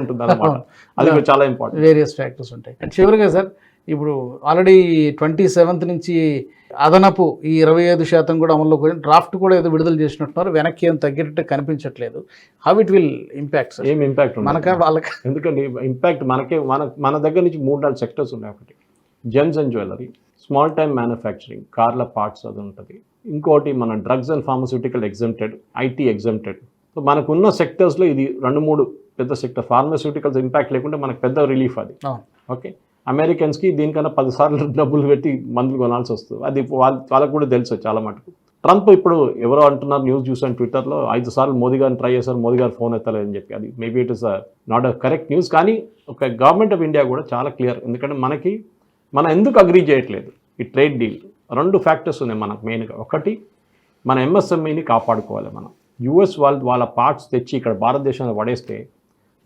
ఉంటుంది అన్నమాట. అది కూడా చాలా ఇంపార్టెంట్. వేరియస్ ఫ్యాక్టర్స్ ఉంటాయి. అండ్ చివరిగా సార్, ఇప్పుడు ఆల్రెడీ 27th నుంచి అదనపు ఈ 25% కూడా అమల్లోకి పోయి డ్రాఫ్ట్ కూడా ఏదో విడుదల చేసినట్టున్నారు. వెనక్కి ఏం తగ్గేటట్టు కనిపించట్లేదు. How it will impact? ఏం ఇంపాక్ట్ మనక వాళ్ళకి? ఎందుకంటే ఇంపాక్ట్ మనకే మన దగ్గర నుంచి 3-4 సెక్టర్స్ ఉన్నాయి. ఒకటి gems and jewellery, small time manufacturing, కార్ల పార్ట్స్ అది ఉంటుంది. ఇంకోటి మన drugs and pharmaceutical exempted, IT exempted. So మనకున్న సెక్టర్స్లో ఇది 2-3 పెద్ద సెక్టర్. ఫార్మస్యూటికల్స్ ఇంపాక్ట్ లేకుంటే మనకు పెద్ద రిలీఫ్ అది. ఓకే, అమెరికన్స్కి దీనికన్నా 10 సార్లు డబ్బులు పెట్టి మందులు కొనాల్సి వస్తుంది. అది వాళ్ళకు కూడా తెలుసు చాలా మటుకు. ట్రంప్ ఇప్పుడు ఎవరో అంటున్నారు, న్యూస్ చూసాను ట్విట్టర్లో, 5 సార్లు మోదీ గారిని ట్రై చేశారు, మోదీ గారు ఫోన్ ఎత్తలేదని చెప్పి. అది maybe it is not a correct news. కానీ ఒక గవర్నమెంట్ ఆఫ్ ఇండియా కూడా చాలా క్లియర్. ఎందుకంటే మనం ఎందుకు అగ్రీ చేయట్లేదు ఈ ట్రేడ్ డీల్? 2 ఫ్యాక్టర్స్ ఉన్నాయి మనకు మెయిన్గా. ఒకటి, మన ఎంఎస్ఎంఈని కాపాడుకోవాలి. మనం యూఎస్ వాళ్ళ పార్ట్స్ తెచ్చి ఇక్కడ భారతదేశంలో పడేస్తే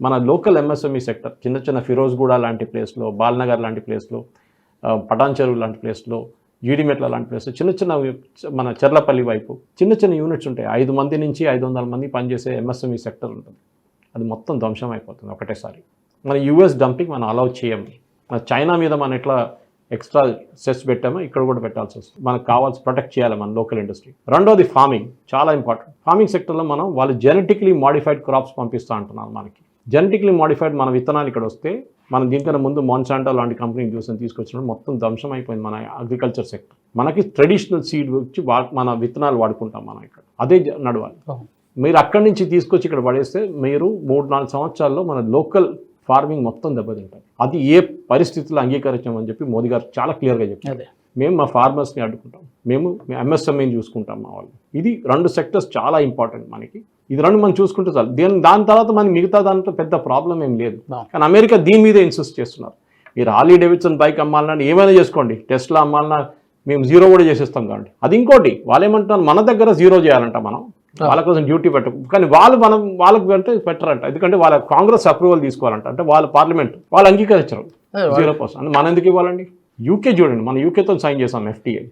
మన లోకల్ ఎంఎస్ఎంఈ సెక్టర్, చిన్న ఫిరోజ్గూడ లాంటి ప్లేస్లో, బాల్నగర్ లాంటి ప్లేస్లో, పటాన్ చెరువు లాంటి ప్లేస్లో, జీడిమెట్ల లాంటి ప్లేస్లో, చిన్న మన చెర్లపల్లి వైపు చిన్న యూనిట్స్ ఉంటాయి. 5 మంది నుంచి 500 మంది పనిచేసే ఎంఎస్ఎంఈ సెక్టర్ ఉంటుంది. అది మొత్తం ధ్వంసం అయిపోతుంది ఒకటేసారి. మన యూఎస్ డంపింగ్ మనం అలౌ చేయము. మన చైనా మీద మనం ఎట్లా ఎక్స్ట్రా సెస్ పెట్టామో ఇక్కడ కూడా పెట్టాల్సి వస్తుంది. మనకు కావాల్సి ప్రొటెక్ట్ చేయాలి మన లోకల్ ఇండస్ట్రీ. రెండోది ఫార్మింగ్, చాలా ఇంపార్టెంట్. ఫార్మింగ్ సెక్టర్లో వాళ్ళు జెనెటిక్లీ మాడిఫైడ్ క్రాప్స్ పంపిస్తూ అంటున్నారు. మనకి జెనెటిక్లీ మాడిఫైడ్ మన విత్తనాలు ఇక్కడ వస్తే, మనం దీనికన్నా ముందు మాన్సాంటో లాంటి కంపెనీని తీసుకొచ్చినప్పుడు మొత్తం ధ్వంసం అయిపోయింది మన అగ్రికల్చర్ సెక్టర్. మనకి ట్రెడిషనల్ సీడ్ వచ్చి మన విత్తనాలు వాడుకుంటాం మనం ఇక్కడ. అదే నడవాలి. మీరు అక్కడి నుంచి తీసుకొచ్చి ఇక్కడ పడేస్తే మీరు 3-4 సంవత్సరాల్లో మన లోకల్ ఫార్మింగ్ మొత్తం దెబ్బతింటాం. అది ఏ పరిస్థితుల్లో అంగీకరించామని చెప్పి మోదీ గారు చాలా క్లియర్గా చెప్పారు. మేము మా ఫార్మర్స్ని అడ్డుకుంటాం, మేము ఎంఎస్ఎంఈని చూసుకుంటాం మా వాళ్ళు. ఇది 2 సెక్టర్స్ చాలా ఇంపార్టెంట్ మనకి. ఇది 2 మనం చూసుకుంటే చాలు. దాని తర్వాత మనకి మిగతా దాంట్లో పెద్ద ప్రాబ్లం ఏం లేదు. కానీ అమెరికా దీని మీద ఇన్సిస్ట్ చేస్తున్నారు. మీరు హార్లీ డేవిడ్సన్ బైక్ అమ్మాలన్నా ఏమైనా చేసుకోండి, టెస్లా అమ్మాలన్నా మేము 0 కూడా చేసేస్తాం. కాబట్టి అది ఇంకోటి, వాళ్ళు ఏమంటున్నారు, మన దగ్గర 0 చేయాలంట, మనం వాళ్ళ కోసం డ్యూటీ పెట్టు. కానీ వాళ్ళకు అంటే పెట్టరంట. ఎందుకంటే వాళ్ళ కాంగ్రెస్ అప్రూవల్ తీసుకోవాలంట. అంటే వాళ్ళ పార్లమెంట్ వాళ్ళు అంగీకరించరు 0%. అంటే మనం ఎందుకు ఇవ్వాలండి? యూకే చూడండి, మనం యూకేతో సైన్ చేసాం ఎఫ్టీఐ,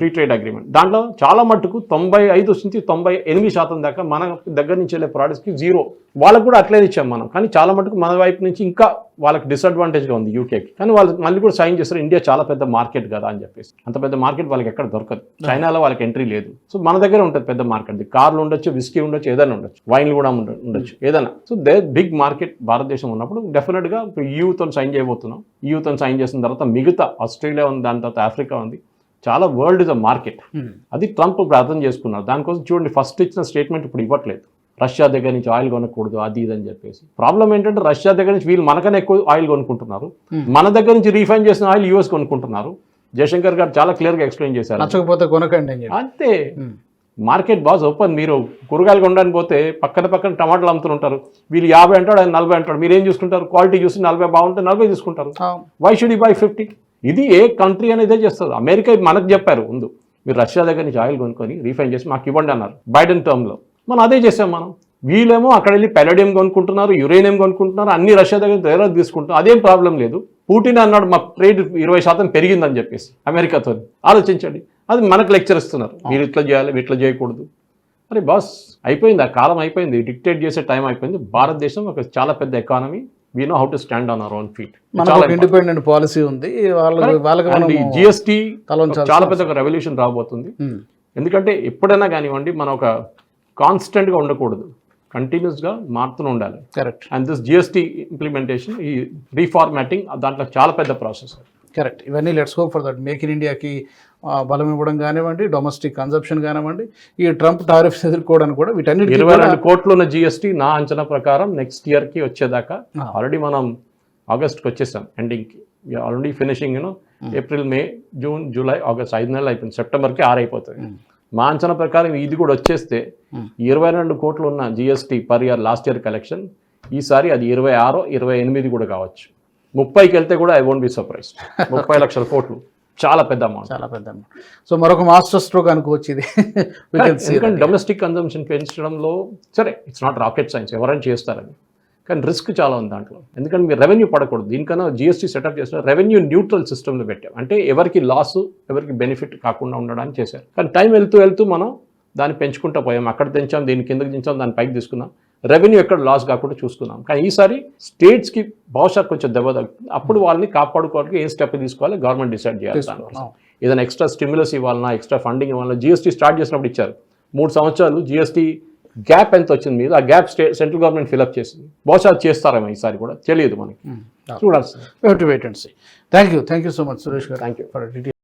ఫ్రీ ట్రేడ్ అగ్రిమెంట్. దాంట్లో చాలా మట్టుకు 95 నుంచి 98% దాకా మన దగ్గర నుంచి వెళ్ళే ప్రోడక్ట్స్కి 0. వాళ్ళకు కూడా అట్లనే ఇచ్చాం మనం. కానీ చాలా మట్టుకు మన వైపు నుంచి ఇంకా వాళ్ళకి డిసడ్వాంటేజ్గా ఉంది యూకేకి. కానీ వాళ్ళు మళ్ళీ కూడా సైన్ చేస్తారు, ఇండియా చాలా పెద్ద మార్కెట్ కదా అని చెప్పేసి. అంత పెద్ద మార్కెట్ వాళ్ళకి ఎక్కడ దొరకదు. చైనాలో వాళ్ళకి ఎంట్రీ లేదు. సో మన దగ్గర ఉంటుంది పెద్ద మార్కెట్. కార్లు ఉండొచ్చు, విస్కీ ఉండొచ్చు, ఏదైనా ఉండొచ్చు, వైన్లు కూడా ఉండొచ్చు, ఏదైనా. సో దే బిగ్ మార్కెట్ భారతదేశం ఉన్నప్పుడు డెఫినెట్గా ఇప్పుడు ఈయూతో సైన్ చేయబోతున్నాం. ఈయూతో సైన్ చేసిన తర్వాత మిగతా ఆస్ట్రేలియా ఉంది, దాని తర్వాత ఆఫ్రికా ఉంది. చాలా వరల్డ్ ఇస్ అ మార్కెట్. అది ట్రంప్ ఇప్పుడు అర్థం చేసుకున్నారు. దానికోసం చూడండి, ఫస్ట్ ఇచ్చిన స్టేట్మెంట్ ఇప్పుడు ఇవ్వట్లేదు. రష్యా దగ్గర నుంచి ఆయిల్ కొనకూడదు అది ఇది అని చెప్పేసి. ప్రాబ్లం ఏంటంటే రష్యా దగ్గర నుంచి వీళ్ళు మనకన్నా ఎక్కువ ఆయిల్ కొనుక్కుంటున్నారు. మన దగ్గర నుంచి రీఫైన్ చేసిన ఆయిల్ యూఎస్ కొనుక్కుంటున్నారు. జయశంకర్ గారు చాలా క్లియర్గా ఎక్స్ప్లెయిన్ చేశారు. నచ్చకపోతే కొనకండి అంతే. Market boss open. మీరు కూరగాయలు కొనడానికి పోతే పక్కన టమాటాలు అమ్ముతుంటారు. వీళ్ళు 50 అంటాడు, ఆయన 40 అంటాడు. మీరు ఏం చూసుకుంటారు? క్వాలిటీ చూసి 40 బాగుంటే 40 తీసుకుంటారు. Why should you buy 50? ఇది ఏ కంట్రీ అనేది చేస్తారు. అమెరికా మనకు చెప్పారు ముందు, మీరు రష్యా దగ్గర నుంచి ఆయిల్ కొనుక్కొని రీఫైన్ చేసి మాకు ఇవ్వండి అన్నారు బైడెన్ టర్మ్లో. మనం అదే చేసాం మనం. వీళ్ళేమో అక్కడ వెళ్ళి పెలడియం కొనుక్కుంటున్నారు, యురేనియం కొనుక్కుంటున్నారు, అన్ని రష్యా దగ్గర తీసుకుంటున్నారు. అదేం ప్రాబ్లం లేదు. పుటిన్ అన్నాడు మా ట్రేడ్ 20% పెరిగిందని చెప్పేసి అమెరికాతో. ఆలోచించండి, అది మనకు లెక్చర్ ఇస్తున్నారు. మీరు ఇట్లా చేయాలి, ఇట్లా చేయకూడదు. అరే బాస్, అయిపోయింది, ఆ కాలం అయిపోయింది. డిక్టేట్ చేసే టైం అయిపోయింది. భారతదేశం ఒక చాలా పెద్ద economy. We know how to stand on our own feet. Independent policy ఉంది. జిఎస్టీ చాలా పెద్ద ఒక రెవల్యూషన్ రాబోతుంది. ఎందుకంటే ఎప్పుడైనా కానివ్వండి, మనం ఒక కాన్స్టెంట్గా ఉండకూడదు, కంటిన్యూస్గా మారుతూ ఉండాలి. Correct. And this GST implementation, ఈ రీఫార్మాటింగ్, దాంట్లో చాలా పెద్ద ప్రాసెస్. కరెక్ట్. ఇవన్నీ let's hope for that. Make in ఇండియాకి బలం ఇవ్వడం కానివ్వండి, డొమెస్టిక్ కన్సంప్షన్ కానివ్వండి, ఈ ట్రంప్ టారిఫ్స్ ఎదుర్కోవడానికి కూడా వీటన్నిటి 22 కోట్లు ఉన్న జిఎస్టీ నా అంచనా ప్రకారం నెక్స్ట్ ఇయర్కి వచ్చేదాకా ఆల్రెడీ మనం ఆగస్ట్కి వచ్చేసాం ఎండింగ్కి. ఆల్రెడీ ఫినిషింగ్ ఏప్రిల్, మే, జూన్, జూలై, ఆగస్ట్ 5 నెలలు అయిపోయింది. సెప్టెంబర్కి 6 అయిపోతుంది. మా అంచనా ప్రకారం ఇది కూడా వచ్చేస్తే 22 కోట్లు ఉన్న GST per year last year collection ఈసారి అది 26, 28 కూడా కావచ్చు. 30కి వెళ్తే కూడా ఐ వోంట్ బి సర్ప్రైజ్డ్. 30 లక్షల కోట్లు చాలా పెద్ద అమౌంట్. చాలా పెద్ద అమౌంట్. సో మరొక మాస్టర్ స్ట్రోక్ అనుకోవచ్చు ఇది. ఎందుకంటే డొమెస్టిక్ కన్జంప్షన్ పెంచడంలో సరే ఇట్స్ నాట్ రాకెట్ సైన్స్, ఎవరైనా చేస్తారని. కానీ రిస్క్ చాలా ఉంది దాంట్లో. ఎందుకంటే మీరు రెవెన్యూ పడకూడదు. దీనికన్నా జిఎస్టీ సెటప్ చేసిన రెవెన్యూ న్యూట్రల్ సిస్టమ్లో పెట్టాం. అంటే ఎవరికి లాస్, ఎవరికి బెనిఫిట్ కాకుండా ఉండడానికి చేశారు. కానీ టైం వెళ్తూ మనం దాన్ని పెంచుకుంటూ పోయాం. అక్కడ తెంచాం, దీని కిందకి దించాం, దాన్ని పైకి తీసుకున్నాం. రెవెన్యూ ఎక్కడ లాస్ కాకుండా చూసుకున్నాం. కానీ ఈసారి స్టేట్స్కి బహుశా కొంచెం దెబ్బ తగ్గుతుంది. అప్పుడు వాళ్ళని కాపాడుకోవడానికి ఏం స్టెప్ తీసుకోవాలి గవర్నమెంట్ డిసైడ్ చేయాలి. ఏదైనా ఎక్స్ట్రా స్టిమ్యులస్ ఇవ్వాలన్నా, ఎక్స్ట్రా ఫండింగ్ ఇవ్వాలన్నా, జిఎస్టీ స్టార్ట్ చేసినప్పుడు ఇచ్చారు 3 సంవత్సరాలు జిఎస్టీ గ్యాప్ ఎంత వచ్చింది మీద, ఆ గ్యాప్ సెంట్రల్ గవర్నమెంట్ ఫిల్అప్ చేసింది. బహుశా చేస్తారేమో ఈసారి కూడా, తెలియదు మనకి, చూడాల్సింది. Wait and see. Thank you so much Suresh garu. Thank you.